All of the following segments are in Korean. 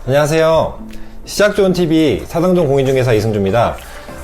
안녕하세요. 시작좋은TV 사당동 공인중개사 이승주입니다.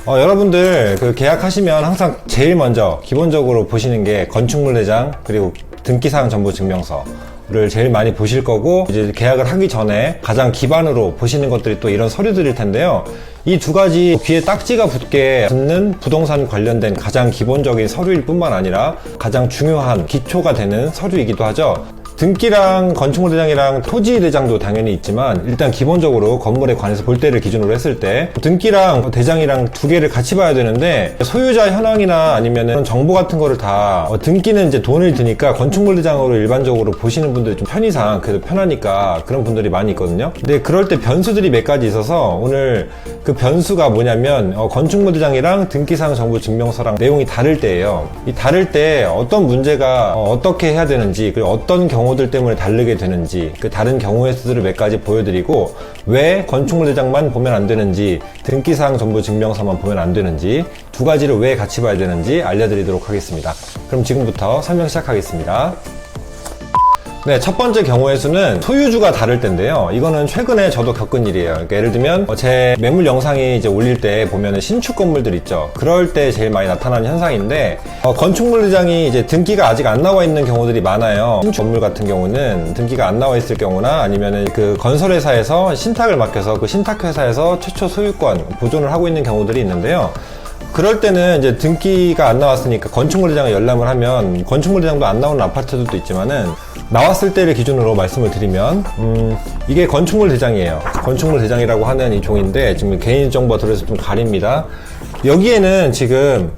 여러분들 계약하시면 항상 제일 먼저 기본적으로 보시는 게 건축물 대장 그리고 등기사항 전부 증명서를 제일 많이 보실 거고, 이제 계약을 하기 전에 가장 기반으로 보시는 것들이 또 이런 서류들일 텐데요. 이 두 가지 귀에 딱지가 붙게 붙는 부동산 관련된 가장 기본적인 서류일 뿐만 아니라 가장 중요한 기초가 되는 서류이기도 하죠. 등기랑 건축물 대장이랑 토지 대장도 당연히 있지만, 일단 기본적으로 건물에 관해서 볼 때를 기준으로 했을 때 등기랑 대장이랑 두 개를 같이 봐야 되는데, 소유자 현황이나 아니면은 정보 같은 거를 다 등기는 이제 돈을 드니까 건축물 대장으로 일반적으로 보시는 분들이 좀 편의상 그래도 편하니까 그런 분들이 많이 있거든요. 근데 그럴 때 변수들이 몇 가지 있어서 오늘 그 변수가 뭐냐면, 건축물 대장이랑 등기사항 정보 증명서랑 내용이 다를 때예요. 이 다를 때 어떤 문제가 어떻게 해야 되는지, 그리고 어떤 경우들 때문에 다르게 되는지, 그 다른 경우의 수들을 몇 가지 보여드리고, 왜 건축물 대장만 보면 안 되는지, 등기사항 전부 증명서만 보면 안 되는지, 두 가지를 왜 같이 봐야 되는지 알려드리도록 하겠습니다. 그럼 지금부터 설명 시작하겠습니다. 네, 첫 번째 경우의 수는 소유주가 다를 때인데요. 이거는 최근에 저도 겪은 일이에요. 그러니까 예를 들면 제 매물 영상이 이제 올릴 때 보면은 신축 건물들 있죠. 그럴 때 제일 많이 나타나는 현상인데, 건축물 대장이 이제 등기가 아직 안 나와 있는 경우들이 많아요. 신축 건물 같은 경우는 등기가 안 나와 있을 경우나, 아니면은 그 건설회사에서 신탁을 맡겨서 그 신탁회사에서 최초 소유권 보존을 하고 있는 경우들이 있는데요. 그럴 때는 이제 등기가 안 나왔으니까 건축물 대장을 열람을 하면, 건축물 대장도 안 나오는 아파트들도 있지만은 나왔을 때를 기준으로 말씀을 드리면, 이게 건축물 대장이에요. 건축물 대장이라고 하는 이 종인데, 지금 개인정보가 들어서 좀 가립니다. 여기에는 지금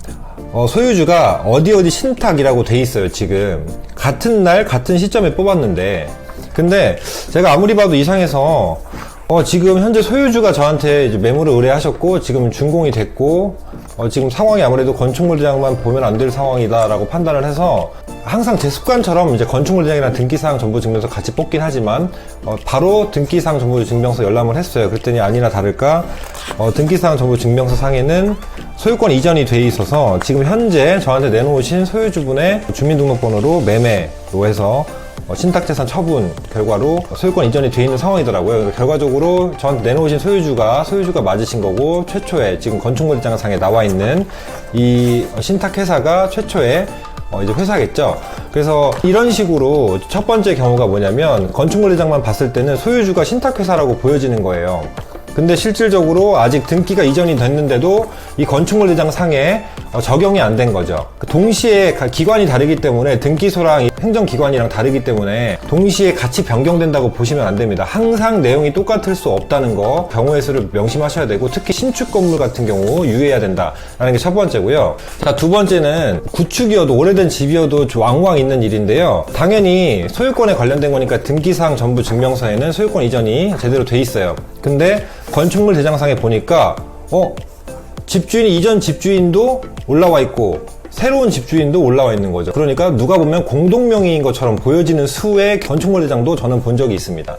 소유주가 어디 신탁이라고 돼 있어요. 지금 같은 날 같은 시점에 뽑았는데, 근데 제가 아무리 봐도 이상해서 지금 현재 소유주가 저한테 이제 매물을 의뢰하셨고, 지금 준공이 됐고, 지금 상황이 아무래도 건축물 대장만 보면 안 될 상황이다라고 판단을 해서, 항상 제 습관처럼 이제 건축물 대장이랑 등기사항 전부 증명서 같이 뽑긴 하지만, 바로 등기사항 전부 증명서 열람을 했어요. 그랬더니 아니나 다를까, 등기사항 전부 증명서 상에는 소유권 이전이 돼 있어서, 지금 현재 저한테 내놓으신 소유주분의 주민등록번호로 매매로 해서 신탁재산 처분 결과로 소유권 이전이 돼 있는 상황이더라고요. 결과적으로 저한테 내놓으신 소유주가 맞으신 거고, 최초에 지금 건축물 대장상에 나와 있는 이 신탁회사가 최초에 이제 회사겠죠. 그래서 이런 식으로 첫 번째 경우가 뭐냐면, 건축물 대장만 봤을 때는 소유주가 신탁회사라고 보여지는 거예요. 근데 실질적으로 아직 등기가 이전이 됐는데도 이 건축물 대장 상에 적용이 안 된 거죠. 동시에 기관이 다르기 때문에, 등기소랑 행정기관이랑 다르기 때문에 동시에 같이 변경된다고 보시면 안 됩니다. 항상 내용이 똑같을 수 없다는 거, 경우의 수를 명심하셔야 되고, 특히 신축 건물 같은 경우 유의해야 된다라는 게 첫 번째고요. 자, 두 번째는 구축이어도 오래된 집이어도 왕왕 있는 일인데요. 당연히 소유권에 관련된 거니까 등기사항 전부 증명서에는 소유권 이전이 제대로 돼 있어요. 근데 건축물 대장상에 보니까 집주인이 이전 집주인도 올라와 있고 새로운 집주인도 올라와 있는 거죠. 그러니까 누가 보면 공동명의인 것처럼 보여지는 수의 건축물 대장도 저는 본 적이 있습니다.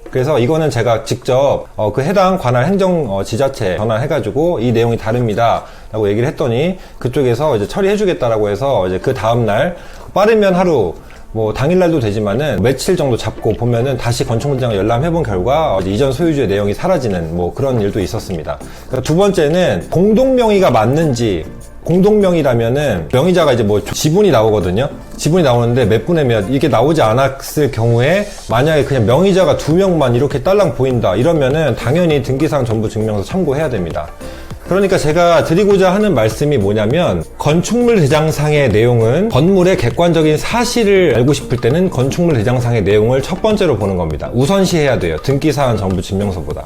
그래서 이거는 제가 직접 그 해당 관할 행정지자체 전화해가지고 이 내용이 다릅니다 라고 얘기를 했더니, 그쪽에서 이제 처리해주겠다라고 해서 이제 그 다음날, 빠르면 하루, 당일날도 되지만은 며칠 정도 잡고 보면은 다시 건축물 대장을 열람해본 결과 이전 소유주의 내용이 사라지는 그런 일도 있었습니다. 그러니까 두 번째는 공동명의가 맞는지, 공동명의라면은 명의자가 이제 지분이 나오거든요. 지분이 나오는데 몇 분의 몇 이게 나오지 않았을 경우에, 만약에 그냥 명의자가 2명만 이렇게 딸랑 보인다 이러면은 당연히 등기사항 전부 증명서 참고해야 됩니다. 그러니까 제가 드리고자 하는 말씀이 뭐냐면, 건축물 대장상의 내용은 건물의 객관적인 사실을 알고 싶을 때는 건축물 대장상의 내용을 첫 번째로 보는 겁니다. 우선시해야 돼요. 등기사항 전부 증명서보다.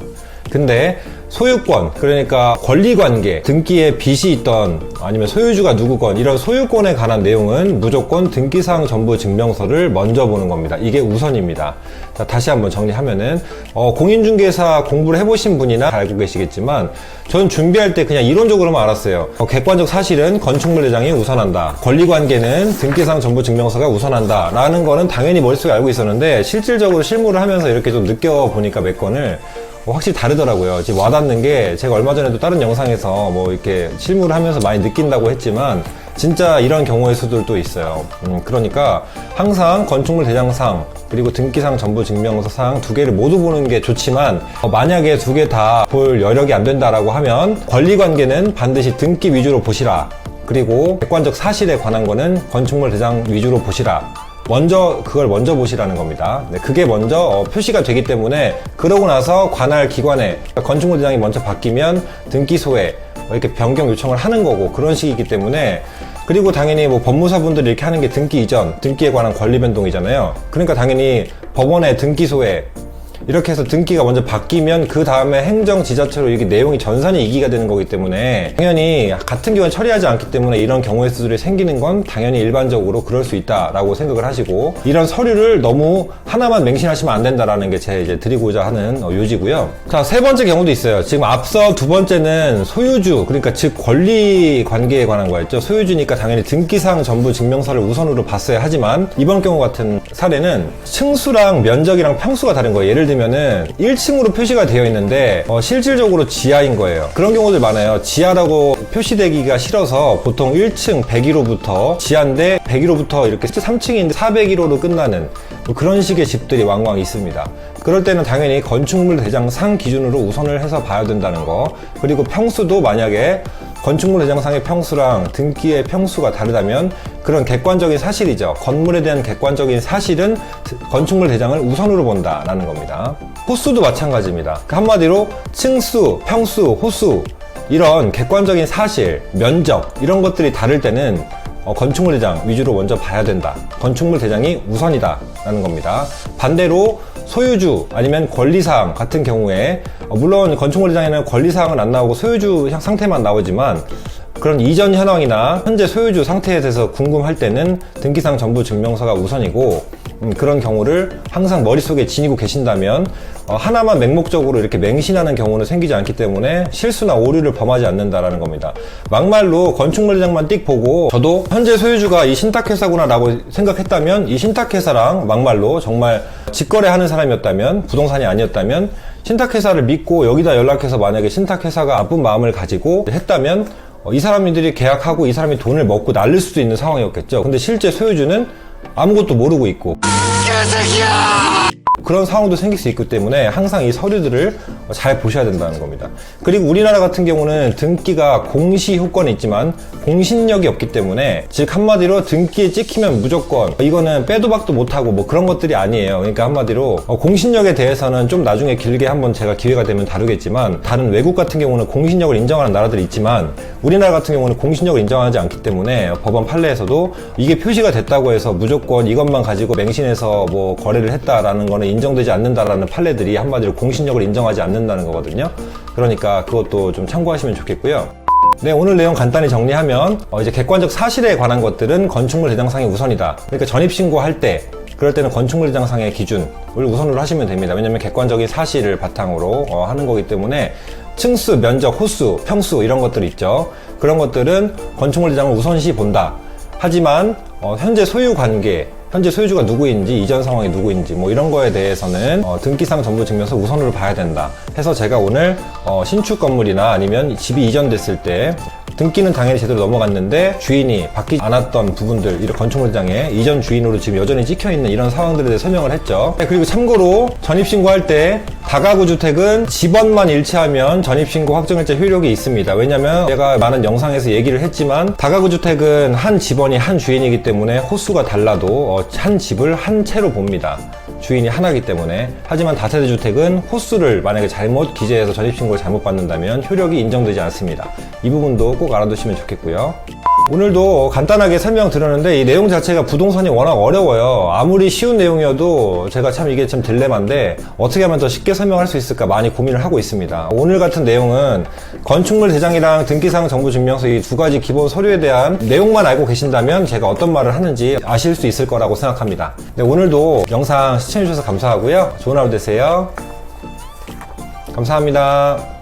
근데 소유권, 그러니까 권리관계, 등기에 빚이 있던 아니면 소유주가 누구건 이런 소유권에 관한 내용은 무조건 등기사항 전부 증명서를 먼저 보는 겁니다. 이게 우선입니다. 자, 다시 한번 정리하면은 공인중개사 공부를 해보신 분이나 알고 계시겠지만, 전 준비할 때 그냥 이론적으로만 알았어요. 객관적 사실은 건축물 대장이 우선한다, 권리관계는 등기사항 전부 증명서가 우선한다 라는 거는 당연히 머릿속에 알고 있었는데, 실질적으로 실무를 하면서 이렇게 좀 느껴보니까 몇 건을 확실히 다르더라고요. 지금 와닿는 게, 제가 얼마 전에도 다른 영상에서 이렇게 실무를 하면서 많이 느낀다고 했지만, 진짜 이런 경우의 수들도 있어요. 그러니까 항상 건축물 대장상 그리고 등기상 전부증명서상 두 개를 모두 보는 게 좋지만 만약에 두 개 다 볼 여력이 안 된다라고 하면 권리관계는 반드시 등기 위주로 보시라. 그리고 객관적 사실에 관한 거는 건축물 대장 위주로 보시라. 그걸 먼저 보시라는 겁니다. 네, 그게 먼저 표시가 되기 때문에 그러고 나서 관할 기관에 건축물 대장이 먼저 바뀌면 등기소에 이렇게 변경 요청을 하는 거고 그런 식이기 때문에 그리고 당연히 뭐 법무사분들이 이렇게 하는 게 등기 이전, 등기에 관한 권리 변동이잖아요. 그러니까 당연히 법원에 등기소에 이렇게 해서 등기가 먼저 바뀌면 그 다음에 행정지자체로 이게 내용이 전산이 이기가 되는 거기 때문에 당연히 같은 기관에 처리하지 않기 때문에 이런 경우의 수들이 생기는 건 당연히 일반적으로 그럴 수 있다라고 생각을 하시고 이런 서류를 너무 하나만 맹신하시면 안 된다라는 게 제 이제 드리고자 하는 요지고요. 자, 세 번째 경우도 있어요. 지금 앞서 두 번째는 소유주, 그러니까 즉 권리 관계에 관한 거였죠. 소유주니까 당연히 등기상 전부 증명서를 우선으로 봤어야 하지만 이번 경우 같은 사례는 층수랑 면적이랑 평수가 다른 거예요. 예를 들면은 1층으로 표시가 되어 있는데 실질적으로 지하인 거예요. 그런 경우들 많아요. 지하라고 표시되기가 싫어서 보통 1층 101호부터 지하인데 101호부터 이렇게 3층인데 401호로 끝나는 그런 식의 집들이 왕왕 있습니다. 그럴 때는 당연히 건축물 대장상 기준으로 우선을 해서 봐야 된다는 거. 그리고 평수도 만약에 건축물 대장상의 평수랑 등기의 평수가 다르다면 그런 객관적인 사실이죠. 건물에 대한 객관적인 사실은 건축물 대장을 우선으로 본다라는 겁니다. 호수도 마찬가지입니다. 한마디로 층수, 평수, 호수 이런 객관적인 사실, 면적 이런 것들이 다를 때는 건축물 대장 위주로 먼저 봐야 된다. 건축물 대장이 우선이다 라는 겁니다. 반대로 소유주 아니면 권리사항 같은 경우에 물론 건축물 대장에는 권리사항은 안 나오고 소유주 상태만 나오지만 그런 이전 현황이나 현재 소유주 상태에 대해서 궁금할 때는 등기상 전부 증명서가 우선이고 그런 경우를 항상 머릿속에 지니고 계신다면 하나만 맹목적으로 이렇게 맹신하는 경우는 생기지 않기 때문에 실수나 오류를 범하지 않는다라는 겁니다. 막말로 건축물 대장만 띡 보고 저도 현재 소유주가 이 신탁회사구나 라고 생각했다면 이 신탁회사랑 막말로 정말 직거래하는 사람이었다면 부동산이 아니었다면 신탁회사를 믿고 여기다 연락해서 만약에 신탁회사가 나쁜 마음을 가지고 했다면 이 사람들이 계약하고 이 사람이 돈을 먹고 날릴 수도 있는 상황이었겠죠. 근데 실제 소유주는 아무것도 모르고 있고 그런 상황도 생길 수 있기 때문에 항상 이 서류들을 잘 보셔야 된다는 겁니다. 그리고 우리나라 같은 경우는 등기가 공시 효권이 있지만 공신력이 없기 때문에 즉 한마디로 등기에 찍히면 무조건 이거는 빼도 박도 못하고 뭐 그런 것들이 아니에요. 그러니까 한마디로 공신력에 대해서는 좀 나중에 길게 한번 제가 기회가 되면 다루겠지만 다른 외국 같은 경우는 공신력을 인정하는 나라들이 있지만 우리나라 같은 경우는 공신력을 인정하지 않기 때문에 법원 판례에서도 이게 표시가 됐다고 해서 무조건 이것만 가지고 맹신해서 뭐 거래를 했다라는 거는 인정되지 않는다라는 판례들이 한마디로 공신력을 인정하지 않는다는 거거든요. 그러니까 그것도 좀 참고하시면 좋겠고요. 네, 오늘 내용 간단히 정리하면 이제 객관적 사실에 관한 것들은 건축물 대장상이 우선이다. 그러니까 전입신고할 때 그럴 때는 건축물 대장상의 기준을 우선으로 하시면 됩니다. 왜냐하면 객관적인 사실을 바탕으로 하는 거기 때문에 층수, 면적, 호수, 평수 이런 것들 있죠. 그런 것들은 건축물 대장을 우선시 본다. 하지만 현재 소유 관계 현재 소유주가 누구인지 이전 상황이 누구인지 뭐 이런 거에 대해서는 등기상 전부 증명서 우선으로 봐야 된다 해서 제가 오늘 신축 건물이나 아니면 집이 이전됐을 때 등기는 당연히 제대로 넘어갔는데 주인이 바뀌지 않았던 부분들, 이런 건축물장에 이전 주인으로 지금 여전히 찍혀있는 이런 상황들에 대해 설명을 했죠. 그리고 참고로 전입신고할 때 다가구 주택은 집원만 일치하면 전입신고 확정일자 효력이 있습니다. 왜냐면 제가 많은 영상에서 얘기를 했지만 다가구 주택은 한 집원이 한 주인이기 때문에 호수가 달라도 한 집을 한 채로 봅니다. 주인이 하나이기 때문에. 하지만 다세대 주택은 호수를 만약에 잘못 기재해서 전입신고를 잘못 받는다면 효력이 인정되지 않습니다. 이 부분도 꼭 알아두시면 좋겠고요. 오늘도 간단하게 설명드렸는데 이 내용 자체가 부동산이 워낙 어려워요. 아무리 쉬운 내용이어도 제가 참 이게 좀 딜레마인데 어떻게 하면 더 쉽게 설명할 수 있을까 많이 고민을 하고 있습니다. 오늘 같은 내용은 건축물 대장이랑 등기상 정부증명서 이 두 가지 기본 서류에 대한 내용만 알고 계신다면 제가 어떤 말을 하는지 아실 수 있을 거라고 생각합니다. 네, 오늘도 영상 시청해주셔서 감사하고요. 좋은 하루 되세요. 감사합니다.